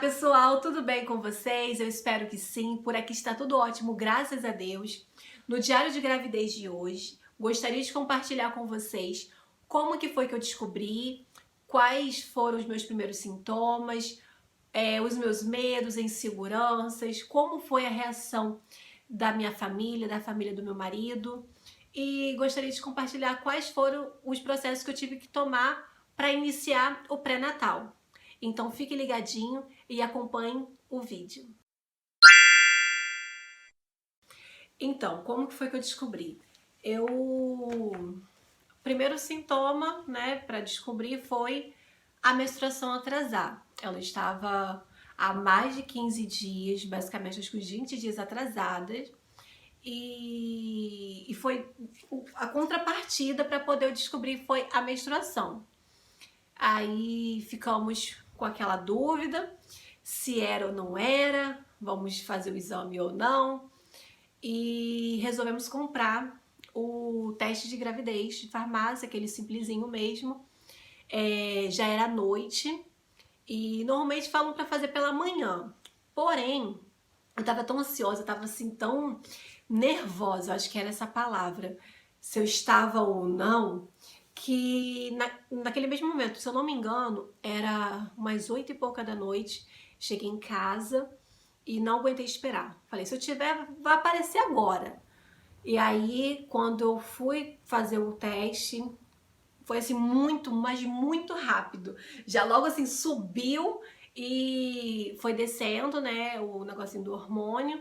pessoal, tudo bem com vocês? Eu espero que sim, por aqui está tudo ótimo, graças a Deus. No diário de gravidez de hoje, gostaria de compartilhar com vocês como que foi que eu descobri, quais foram os meus primeiros sintomas, os meus medos, inseguranças, como foi a reação da minha família, da família do meu marido, e gostaria de compartilhar quais foram os processos que eu tive que tomar para iniciar o pré-natal. Então fique ligadinho e acompanhe o vídeo. Então, como que foi que eu descobri? O primeiro sintoma, né, para descobrir foi a menstruação atrasar. Ela estava há mais de 15 dias, basicamente acho que uns 20 dias atrasadas, e foi a contrapartida para poder eu descobrir foi a menstruação. Aí ficamos com aquela dúvida se era ou não era, vamos fazer o exame ou não, e resolvemos comprar o teste de gravidez de farmácia, aquele simplesinho mesmo. Já era noite e normalmente falam para fazer pela manhã, porém eu tava tão ansiosa, eu tava assim tão nervosa, acho que era essa palavra, se eu estava ou não, que naquele mesmo momento, se eu não me engano, era umas 8 e pouca da noite, cheguei em casa e não aguentei esperar. Falei, se eu tiver, vai aparecer agora. E aí, quando eu fui fazer o teste, foi assim muito, mas muito rápido. Já logo assim subiu e foi descendo, né, o negocinho do hormônio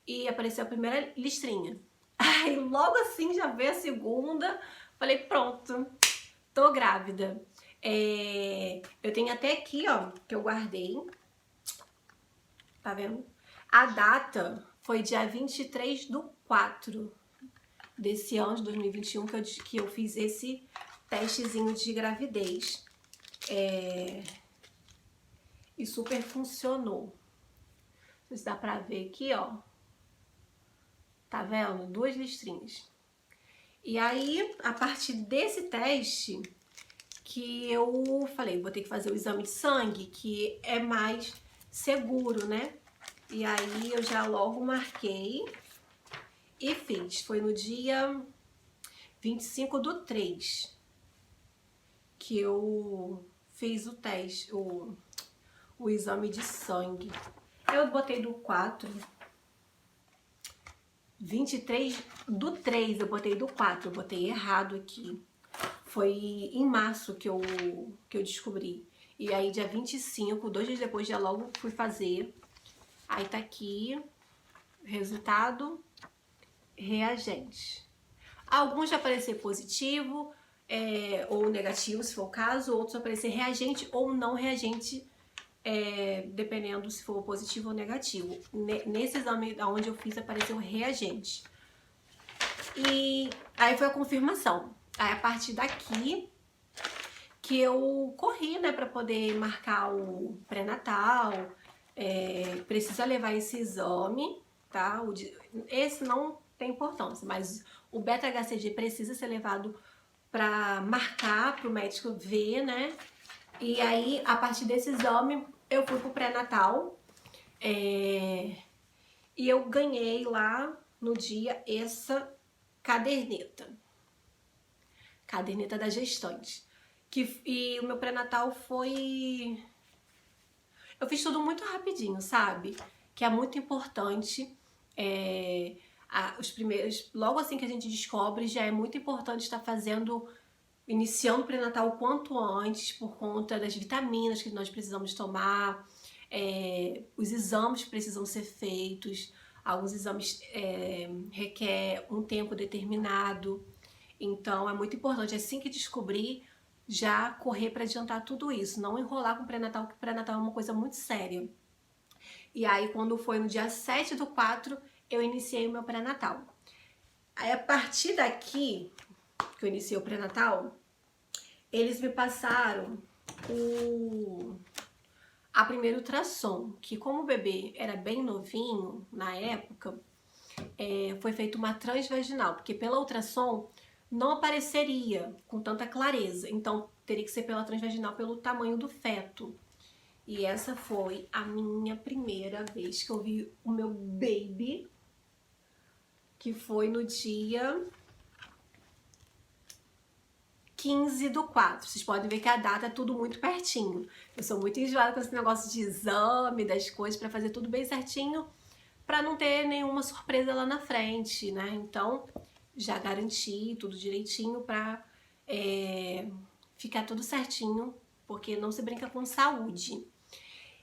e apareceu a primeira listrinha. Aí logo assim já veio a segunda, falei pronto, tô grávida. Eu tenho até aqui, ó, que eu guardei, tá vendo? A data foi dia 23/4 desse ano de 2021 que eu fiz esse testezinho de gravidez. E super funcionou. Não sei se dá pra ver aqui, ó. Tá vendo? 2 listrinhas. E aí, a partir desse teste, que eu falei, vou ter que fazer o exame de sangue, que é mais seguro, né? E aí, eu já logo marquei e fiz. Foi no dia 25/3 que eu fiz o teste, o exame de sangue. Eu botei do 4, 23/3 eu botei do 4, eu botei errado aqui. Foi em março que eu descobri. E aí dia 25, 2 dias depois, já logo fui fazer. Aí tá aqui, resultado, reagente. Alguns já aparecer positivo ou negativo, se for o caso, outros aparecer reagente ou não reagente, dependendo se for positivo ou negativo. Nesse exame onde eu fiz apareceu reagente. E aí foi a confirmação. Aí a partir daqui que eu corri, né, para poder marcar o pré-natal. Precisa levar esse exame, tá? Esse não tem importância, mas o beta-HCG precisa ser levado para marcar, para o médico ver, né? E aí, a partir desse exame, eu fui pro pré-natal e eu ganhei lá no dia essa caderneta da gestante. E o meu pré-natal foi... Eu fiz tudo muito rapidinho, sabe? Que é muito importante. Os primeiros, logo assim que a gente descobre, já é muito importante estar iniciando o pré-natal o quanto antes, por conta das vitaminas que nós precisamos tomar, os exames precisam ser feitos, alguns exames requer um tempo determinado, então é muito importante, assim que descobrir, já correr para adiantar tudo isso, não enrolar com o pré-natal, porque o pré-natal é uma coisa muito séria. E aí, quando foi no dia 7/4, eu iniciei o meu pré-natal. Aí, a partir daqui, que eu iniciei o pré-natal, eles me passaram a primeira ultrassom, que como o bebê era bem novinho na época, foi feita uma transvaginal, porque pela ultrassom não apareceria com tanta clareza, então teria que ser pela transvaginal pelo tamanho do feto. E essa foi a minha primeira vez que eu vi o meu baby, que foi no dia 15/4. Vocês podem ver que a data é tudo muito pertinho. Eu sou muito enjoada com esse negócio de exame, das coisas, pra fazer tudo bem certinho, pra não ter nenhuma surpresa lá na frente, né? Então, já garanti tudo direitinho pra ficar tudo certinho, porque não se brinca com saúde.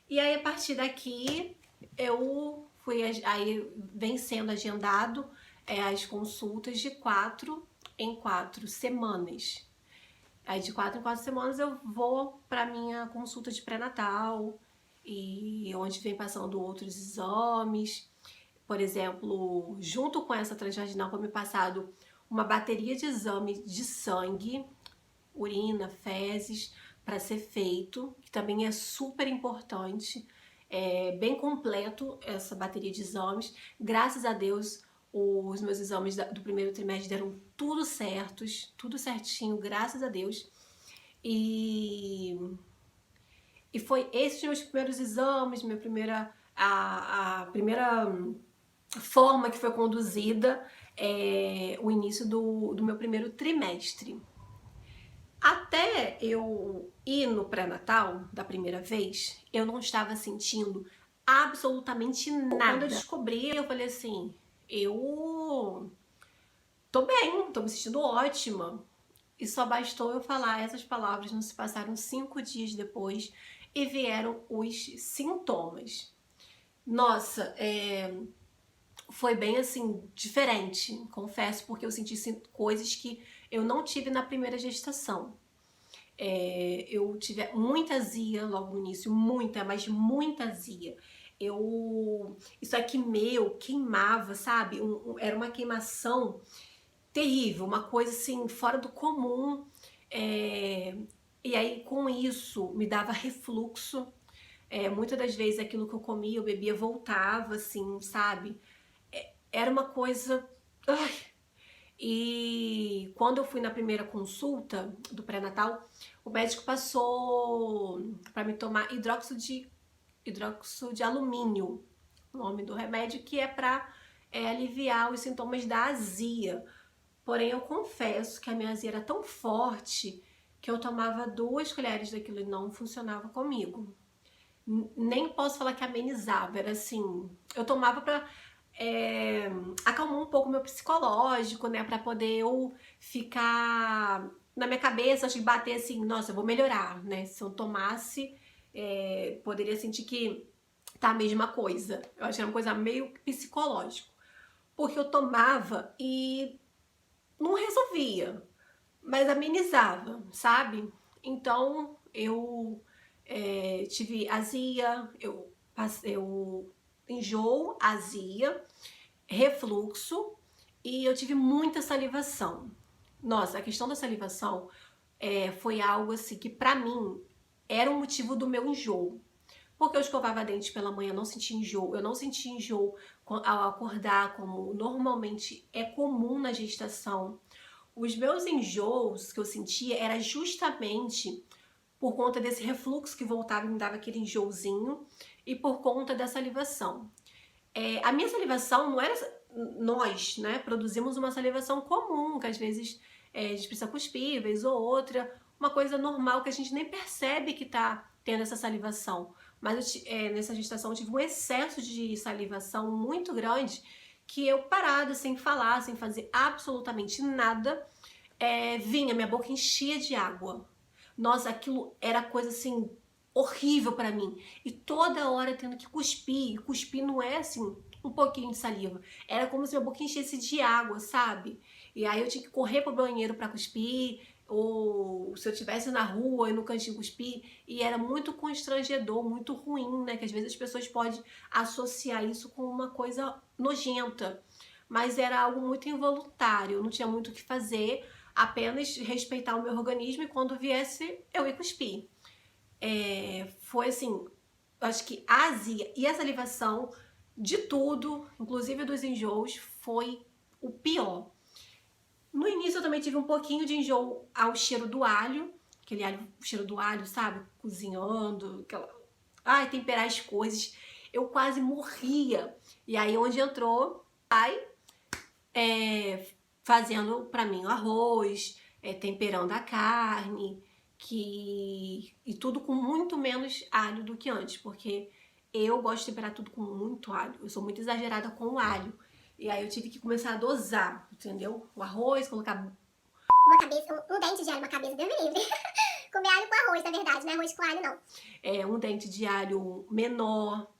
E aí, a partir daqui, eu fui, aí vem sendo agendado as consultas de 4 em 4 semanas. Aí de 4 em 4 semanas eu vou para minha consulta de pré-natal, e onde vem passando outros exames. Por exemplo, junto com essa transvaginal foi me passado uma bateria de exames de sangue, urina, fezes, para ser feito, que também é super importante. É bem completo essa bateria de exames. Graças a Deus, os meus exames do primeiro trimestre deram tudo certos, tudo certinho, graças a Deus. E foi esses meus primeiros exames, a primeira forma que foi conduzida o início do meu primeiro trimestre. Até eu ir no pré-natal da primeira vez, eu não estava sentindo absolutamente nada. Quando eu descobri, eu falei assim, eu tô bem, tô me sentindo ótima. E só bastou eu falar essas palavras, não se passaram 5 dias depois e vieram os sintomas. Nossa, foi bem assim, diferente, confesso, porque eu senti coisas que eu não tive na primeira gestação. Eu tive muita azia logo no início, muita, mas muita azia. Isso aqui queimava, sabe? Era uma queimação terrível, uma coisa assim, fora do comum. E aí, com isso, me dava refluxo. Muitas das vezes aquilo que eu comia, eu bebia, voltava, assim, sabe? Era uma coisa... Ai. E quando eu fui na primeira consulta do pré-natal, o médico passou para me tomar hidróxido de alumínio, o nome do remédio, que é para aliviar os sintomas da azia. Porém, eu confesso que a minha azia era tão forte que eu tomava 2 colheres daquilo e não funcionava comigo. Nem posso falar que amenizava, era assim, eu tomava pra acalmar um pouco o meu psicológico, né, pra poder eu ficar na minha cabeça, acho que bater assim, nossa, eu vou melhorar, né, se eu tomasse, poderia sentir que tá a mesma coisa. Eu acho que era uma coisa meio psicológico, porque eu tomava e não resolvia, mas amenizava, sabe? Então eu tive azia, eu enjoo, azia, refluxo, e eu tive muita salivação. Nossa, a questão da salivação foi algo assim que pra mim era um motivo do meu enjoo. Porque eu escovava dente pela manhã, não sentia enjoo. Eu não sentia enjoo ao acordar, como normalmente é comum na gestação. Os meus enjoos que eu sentia era justamente por conta desse refluxo que voltava e me dava aquele enjoozinho, e por conta da salivação. A minha salivação não era... Nós, né, produzimos uma salivação comum, que às vezes a gente precisa cuspir, vez ou outra, uma coisa normal que a gente nem percebe que tá tendo essa salivação. Mas nessa gestação eu tive um excesso de salivação muito grande, que eu parada, sem falar, sem fazer absolutamente nada, minha boca enchia de água. Nossa, aquilo era coisa assim, horrível pra mim. E toda hora tendo que cuspir. E cuspir não é assim, um pouquinho de saliva. Era como se minha boca enchesse de água, sabe? E aí eu tinha que correr pro banheiro pra cuspir, ou se eu estivesse na rua e no cantinho cuspir, e era muito constrangedor, muito ruim, né? Que às vezes as pessoas podem associar isso com uma coisa nojenta. Mas era algo muito involuntário, eu não tinha muito o que fazer, apenas respeitar o meu organismo, e quando viesse eu ia cuspir. Foi assim, acho que a azia e a salivação de tudo, inclusive dos enjoos, foi o pior. No início eu também tive um pouquinho de enjoo ao cheiro do alho, aquele alho, o cheiro do alho, sabe? Cozinhando, ai, temperar as coisas. Eu quase morria. E aí, onde entrou, fazendo pra mim o arroz, temperando a carne, e tudo com muito menos alho do que antes, porque eu gosto de temperar tudo com muito alho. Eu sou muito exagerada com o alho. E aí eu tive que começar a dosar, entendeu? O arroz, colocar uma cabeça, um dente de alho, uma cabeça, Deus me livre. Comer alho com arroz, na verdade, não é arroz com alho, não. um dente de alho menor,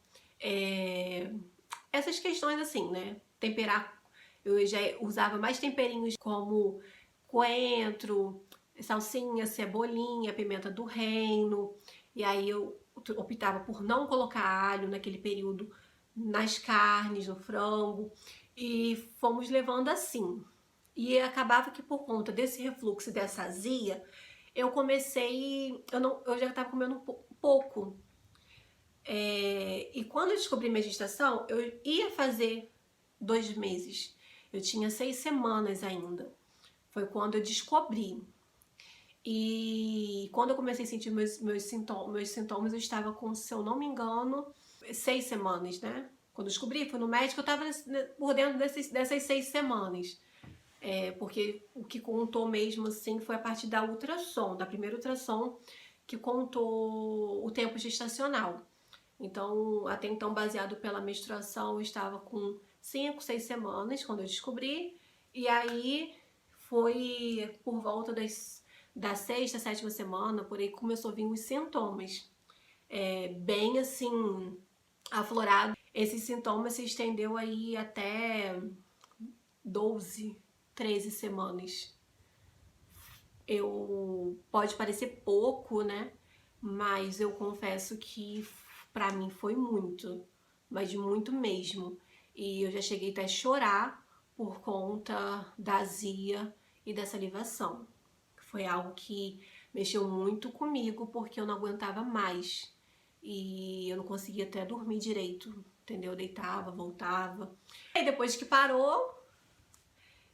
essas questões assim, né? Temperar, eu já usava mais temperinhos como coentro, salsinha, cebolinha, pimenta do reino, e aí eu optava por não colocar alho naquele período nas carnes, no frango, e fomos levando assim. E acabava que por conta desse refluxo e dessa azia, eu comecei, eu já estava comendo pouco. E quando eu descobri minha gestação, eu ia fazer 2 meses. Eu tinha 6 semanas ainda. Foi quando eu descobri. E quando eu comecei a sentir meus sintomas, eu estava com, se eu não me engano, 6 semanas, né? Quando eu descobri, fui no médico, eu estava por dentro dessas 6 semanas. Porque o que contou mesmo assim foi a partir da ultrassom, da primeira ultrassom, que contou o tempo gestacional. Então, até então, baseado pela menstruação, eu estava com 5, 6 semanas quando eu descobri. E aí foi por volta da sexta, sétima semana, por aí começou a vir os sintomas. Bem assim, aflorado. Esse sintoma se estendeu aí até 12, 13 semanas. Pode parecer pouco, né? Mas eu confesso que pra mim foi muito, mas muito mesmo. E eu já cheguei até a chorar por conta da azia e da salivação. Foi algo que mexeu muito comigo porque eu não aguentava mais. E eu não conseguia até dormir direito, entendeu? Eu deitava, voltava. E depois que parou,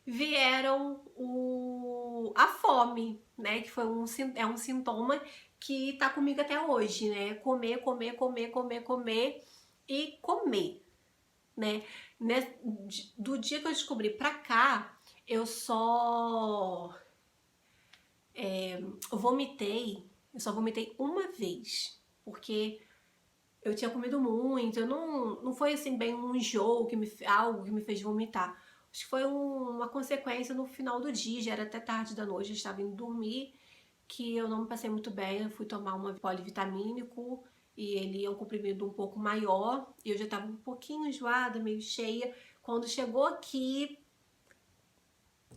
vieram a fome, né? Que foi um sintoma que tá comigo até hoje, né? Comer, comer, comer, comer, comer e comer, né? Do dia que eu descobri pra cá, eu só eu só vomitei uma vez, porque eu tinha comido muito, eu não foi assim bem um enjoo, algo que me fez vomitar. Acho que foi uma consequência no final do dia, já era até tarde da noite, eu estava indo dormir, que eu não me passei muito bem, eu fui tomar um polivitamínico e ele é um comprimido um pouco maior, e eu já estava um pouquinho enjoada, meio cheia. Quando chegou aqui,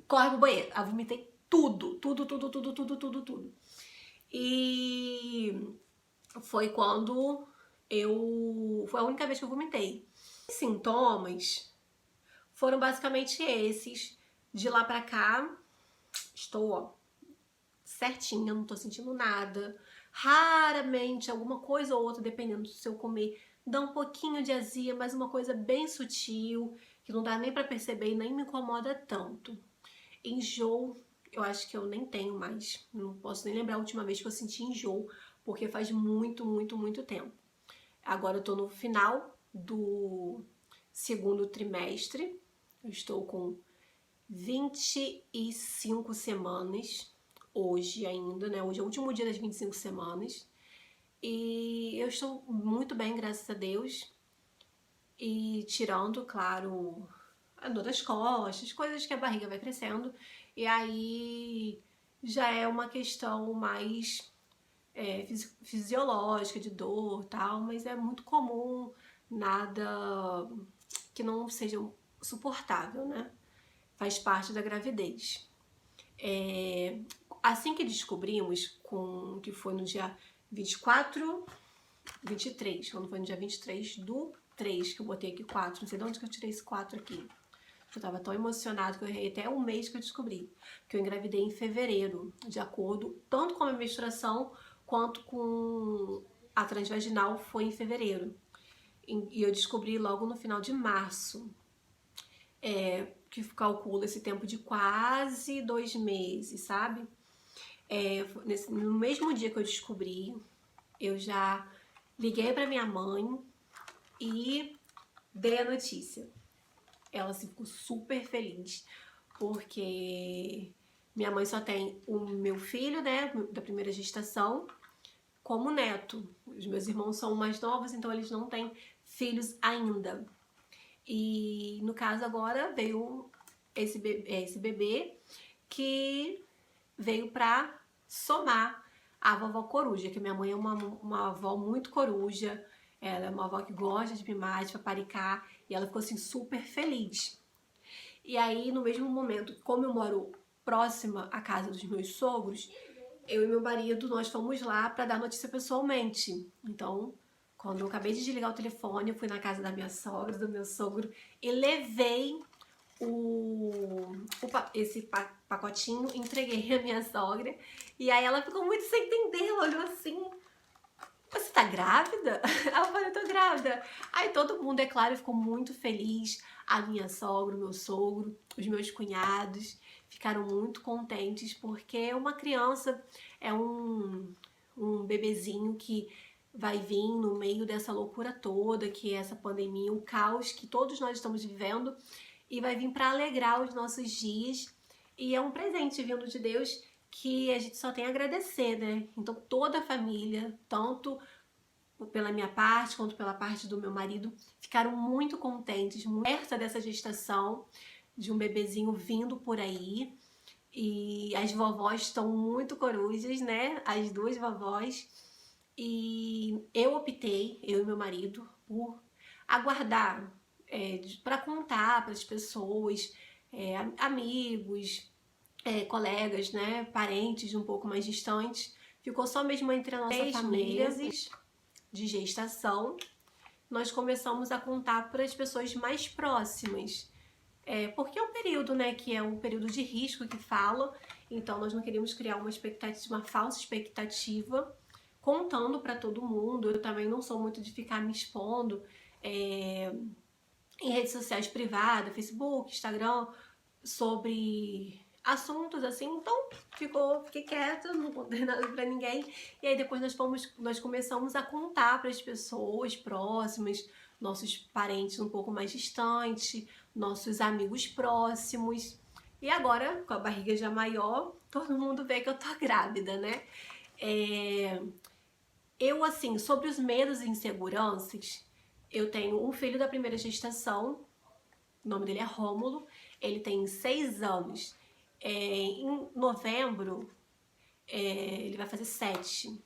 corre pro banheiro. Eu vomitei tudo, tudo, tudo, tudo, tudo, tudo, tudo. E foi quando foi a única vez que eu vomitei. Os sintomas foram basicamente esses. De lá pra cá, estou, ó, certinha, não tô sentindo nada. Raramente, alguma coisa ou outra, dependendo do se eu comer, dá um pouquinho de azia, mas uma coisa bem sutil, que não dá nem pra perceber e nem me incomoda tanto. Enjoo, eu acho que eu nem tenho mais. Não posso nem lembrar a última vez que eu senti enjoo, porque faz muito, muito, muito tempo. Agora eu tô no final do segundo trimestre. Eu estou com 25 semanas hoje ainda, né? Hoje é o último dia das 25 semanas. E eu estou muito bem, graças a Deus. E tirando, claro, a dor das costas, coisas que a barriga vai crescendo. E aí já é uma questão mais fisiológica, de dor, tal, mas é muito comum, nada que não seja suportável, né? Faz parte da gravidez. Assim que descobrimos, que foi no dia 24, 23, quando foi no dia 23 do 3, que eu botei aqui 4, não sei de onde que eu tirei esse 4 aqui. Eu tava tão emocionada que eu errei até um mês que eu descobri. Que eu engravidei em fevereiro, de acordo tanto com a menstruação quanto com a transvaginal foi em fevereiro. E eu descobri logo no final de março, que calcula esse tempo de quase 2 meses, sabe? No mesmo dia que eu descobri, eu já Liguei para minha mãe e dei a notícia. Ela se ficou super feliz, porque minha mãe só tem o meu filho, né, da primeira gestação, como neto. Os meus irmãos são mais novos, então eles não têm filhos ainda. E no caso agora veio esse bebê que veio pra somar a vovó coruja, que minha mãe é uma avó muito coruja, ela é uma avó que gosta de mimar, de paparicar, e ela ficou assim super feliz. E aí no mesmo momento, como eu moro próxima à casa dos meus sogros, eu e meu marido, nós fomos lá para dar notícia pessoalmente. Então, quando eu acabei de desligar o telefone, eu fui na casa da minha sogra, do meu sogro, e levei esse pacotinho, entreguei a minha sogra, e aí ela ficou muito sem entender, ela olhou assim, você tá grávida? Aí eu falei, eu tô grávida. Aí todo mundo, é claro, ficou muito feliz, a minha sogra, o meu sogro, os meus cunhados, ficaram muito contentes, porque uma criança é um bebezinho que vai vir no meio dessa loucura toda, que é essa pandemia, o caos que todos nós estamos vivendo, e vai vir para alegrar os nossos dias, e é um presente vindo de Deus que a gente só tem a agradecer, né? Então toda a família, tanto pela minha parte quanto pela parte do meu marido, ficaram muito contentes, muito perto dessa gestação de um bebezinho vindo por aí. E as vovós estão muito corujas, né? As duas vovós. E eu optei, eu e meu marido, por aguardar para contar para as pessoas, amigos, colegas, né? Parentes um pouco mais distantes. Ficou só mesmo entre a nossa família de gestação. Nós começamos a contar para as pessoas mais próximas. Porque é um período, né, que é um período de risco que fala, então nós não queríamos criar uma falsa expectativa, contando para todo mundo. Eu também não sou muito de ficar me expondo em redes sociais privadas, Facebook, Instagram, sobre assuntos assim, então fiquei quieta, não contei nada pra ninguém. E aí depois nós começamos a contar para as pessoas próximas, nossos parentes um pouco mais distantes, nossos amigos próximos. E agora, com a barriga já maior, todo mundo vê que eu tô grávida, né? Eu, assim, sobre os medos e inseguranças, eu tenho um filho da primeira gestação, o nome dele é Rômulo, ele tem 6 anos. Em novembro, ele vai fazer 7.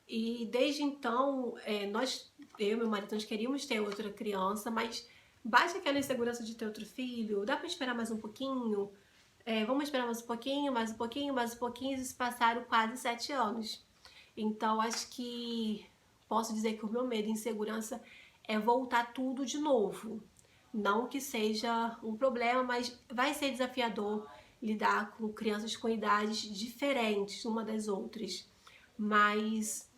E desde então, eu e meu marido, nós queríamos ter outra criança, mas bate aquela insegurança de ter outro filho, dá pra esperar mais um pouquinho? Vamos esperar mais um pouquinho, mais um pouquinho, mais um pouquinho, e se passaram quase 7 anos. Então, acho que posso dizer que o meu medo e insegurança é voltar tudo de novo. Não que seja um problema, mas vai ser desafiador lidar com crianças com idades diferentes uma das outras. Mas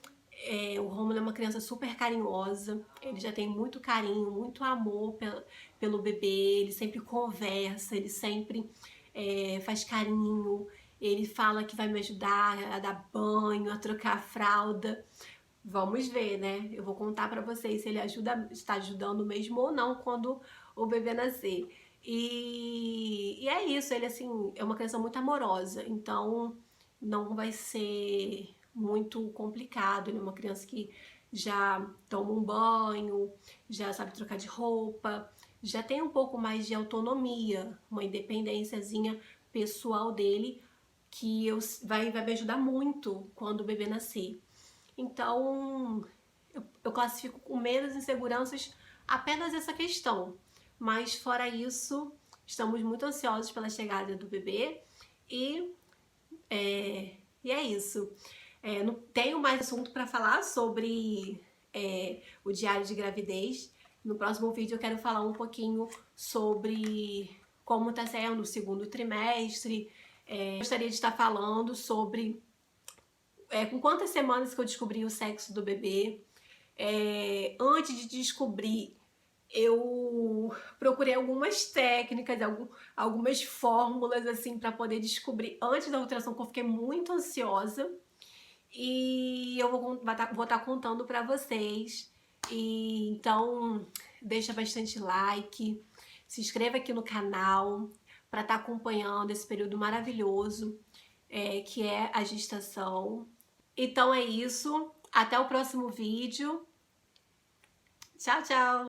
o Romulo é uma criança super carinhosa, ele já tem muito carinho, muito amor pelo bebê, ele sempre conversa, ele sempre faz carinho, ele fala que vai me ajudar a dar banho, a trocar a fralda. Vamos ver, né? Eu vou contar pra vocês se ele está ajudando mesmo ou não quando o bebê nascer. E é isso, ele assim, é uma criança muito amorosa, então não vai ser muito complicado. Ele é uma criança que já toma um banho, já sabe trocar de roupa, já tem um pouco mais de autonomia, uma independênciazinha pessoal dele, que vai me ajudar muito quando o bebê nascer. Então, eu classifico com medos e inseguranças apenas essa questão. Mas fora isso, estamos muito ansiosos pela chegada do bebê e é isso. Não tenho mais assunto para falar sobre o diário de gravidez. No próximo vídeo eu quero falar um pouquinho sobre como está sendo o segundo trimestre. Gostaria de estar falando sobre com quantas semanas que eu descobri o sexo do bebê. Antes de descobrir, eu procurei algumas técnicas, algumas fórmulas assim para poder descobrir antes da ultrassom, que eu fiquei muito ansiosa. e eu vou estar contando pra vocês. E então deixa bastante like, se inscreva aqui no canal para estar acompanhando esse período maravilhoso que é a gestação. Então é isso, até o próximo vídeo. Tchau, tchau!